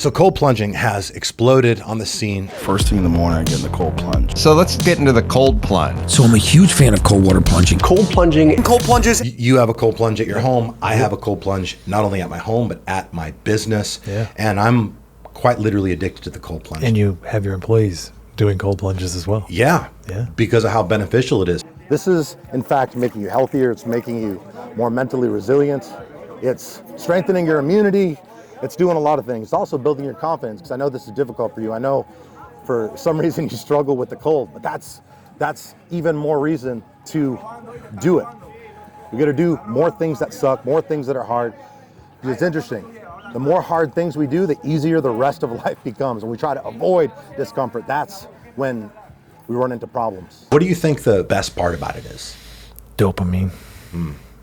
So cold plunging has exploded on the scene. First thing in the morning, I get in the cold plunge. So let's get into the cold plunge. So I'm a huge fan of cold water plunging. Cold plunging. Cold plunges. You have a cold plunge at your home. I have a cold plunge not only at my home, but at my business. Yeah. And I'm quite literally addicted to the cold plunge. And you have your employees doing cold plunges as well. Yeah. Yeah. Because of how beneficial it is. This is, in fact, making you healthier. It's making you more mentally resilient. It's strengthening your immunity. It's doing a lot of things. It's also building your confidence, because I know this is difficult for you. I know for some reason you struggle with the cold, but that's even more reason to do it. You got to do more things that suck, more things that are hard. It's interesting. The more hard things we do, the easier the rest of life becomes. When we try to avoid discomfort, that's when we run into problems. What do you think the best part about it is? Dopamine.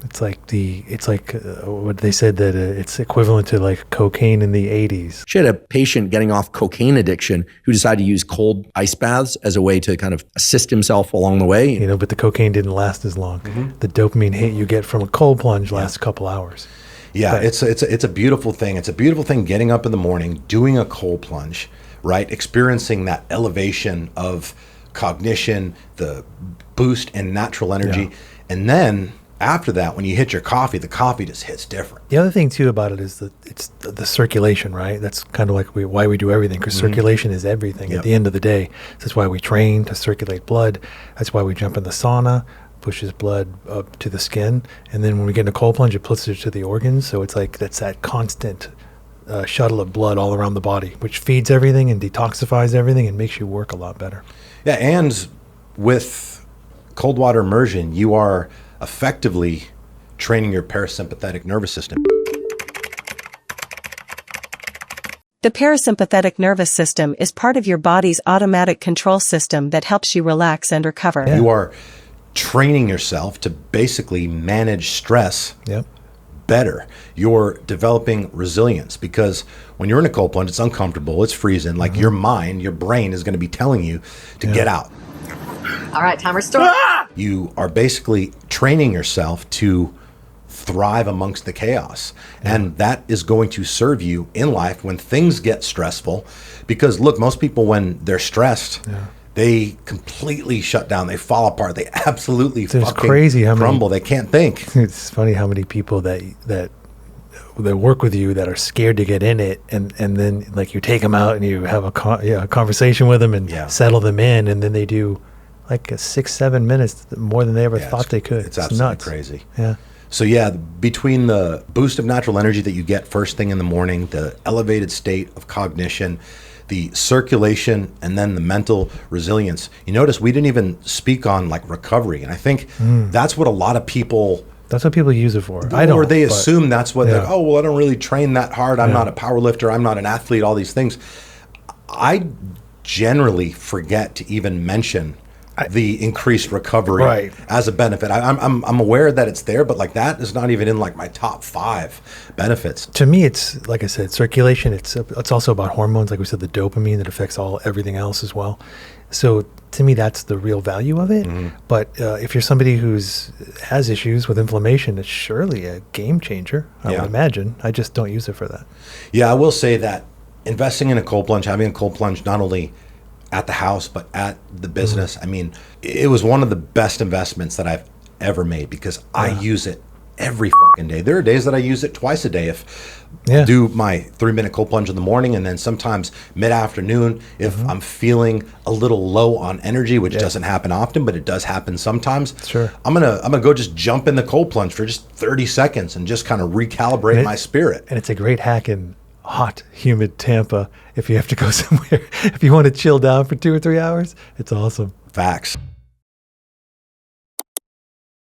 It's like what they said, that it's equivalent to like cocaine in the 80s. She had a patient getting off cocaine addiction who decided to use cold ice baths as a way to kind of assist himself along the way. You know, but the cocaine didn't last as long. The dopamine hit you get from a cold plunge lasts a couple hours. Yeah, But- it's a beautiful thing. It's a beautiful thing getting up in the morning, doing a cold plunge, right? Experiencing that elevation of cognition, the boost in natural energy. Yeah. And then after that, when you hit your coffee, the coffee just hits different. The other thing too about it is that it's the circulation, right? That's kind of like why we do everything, because circulation is everything Yep. at the end of the day. That's why we train to circulate blood. That's why we jump in the sauna, pushes blood up to the skin. And then when we get in a cold plunge, it pushes it to the organs. So it's like that's that constant shuttle of blood all around the body, which feeds everything and detoxifies everything and makes you work a lot better. Yeah, and with cold water immersion, you are effectively training your parasympathetic nervous system. The parasympathetic nervous system is part of your body's automatic control system that helps you relax and recover. Yeah. You are training yourself to basically manage stress Yep. better. You're developing resilience, because when you're in a cold plunge, it's uncomfortable, it's freezing. Like your mind, your brain is going to be telling you to get out. All right, timer start. You are basically training yourself to thrive amongst the chaos. And that is going to serve you in life when things get stressful. Because look, most people, when they're stressed, they completely shut down. They fall apart. They absolutely It's fucking crazy how many- crumble. They can't think. It's funny how many people that work with you that are scared to get in it, and then like you take them out and you have a conversation with them and Yeah. settle them in, and then they do like 6-7 minutes more than they ever thought they could. It's absolutely nuts. crazy. Yeah. So yeah, between the boost of natural energy that you get first thing in the morning, the elevated state of cognition, the circulation, and then the mental resilience. You notice we didn't even speak on like recovery. And I think that's what a lot of people, That's what people use it for. or they assume that's what, yeah. like, oh, well, I don't really train that hard. I'm not a power lifter. I'm not an athlete, all these things. I generally forget to even mention the increased recovery as a benefit. I'm aware that it's there, but like that is not even in like my top 5 benefits. To me, it's like I said, circulation. It's also about hormones, like we said, the dopamine that affects everything else as well. So to me, that's the real value of it. But if you're somebody has issues with inflammation, it's surely a game changer. I would imagine. I just don't use it for that. Yeah, I will say that investing in a cold plunge, having a cold plunge, not only at the house, but at the business. I mean, it was one of the best investments that I've ever made, because I use it every fucking day. There are days that I use it twice a day. Do my 3-minute cold plunge in the morning, and then sometimes mid-afternoon if I'm feeling a little low on energy, which doesn't happen often, but it does happen sometimes. Sure. I'm gonna go just jump in the cold plunge for just 30 seconds and just kind of recalibrate my spirit. And it's a great hack in hot, humid Tampa if you have to go somewhere. If you want to chill down for 2 or 3 hours, it's awesome. Facts.